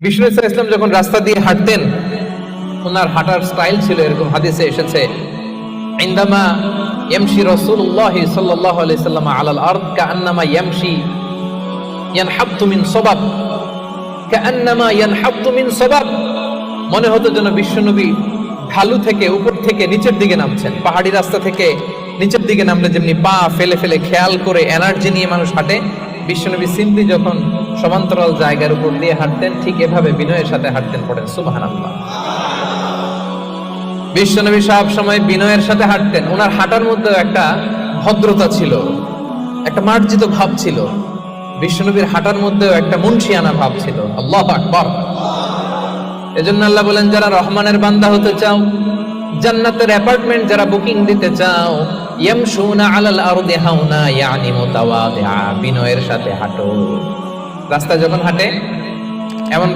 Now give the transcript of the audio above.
বিষ্ণু ইসলাম যখন রাস্তা দিয়ে হাঁটতেন, ওনার হাঁটার স্টাইল ছিল এরকম, হাদিসে এসেছে, ইনদামা ইয়ামশি রাসূলুল্লাহ সাল্লাল্লাহু আলাইহি সাল্লাম আলাল আরদ কাআন্নামা ইয়ামশি ইয়ানহাবতু মিন সাবাব, কাআন্নামা ইয়ানহাবতু মিন সাবাব। মনে হতো যেন বিশ্বনবী ঢালু থেকে উপর থেকে নিচের দিকে নামছেন। পাহাড়ি রাস্তা থেকে নিচের দিকে নামলে যেমনি পা ফেলে ফেলে খেয়াল করে এনার্জি নিয়ে মানুষ হাঁটে, বিশ্বনবী সিম্পলি যখন সমান্তরাল জায়গার উপর দিয়ে হাঁটতেন, ঠিক এভাবে বিনয়ের সাথে হাঁটতেন। পড়েন সুবহানাল্লাহ। বিশ্বনবী সব সময় বিনয়ের সাথে হাঁটতেন। ওনার হাঁটার মধ্যে একটা ভদ্রতা ছিল, একটা মার্জিত ভাব ছিল। বিশ্বনবীর হাঁটার মধ্যেও একটা মুনশিয়ানা ভাব ছিল। আল্লাহু আকবার। এজন্য আল্লাহ বলেন, যারা রহমানের বান্দা হতে চাও, জান্নাতের অ্যাপার্টমেন্ট যারা বুকিং দিতে চাও, ইয়ামশুনা আলাল আরদি হাওনা ইয়ানি মুতাওয়াদিআ, বিনয়ের সাথে হাঁটো। রাস্তা যখন হাঁটে এমন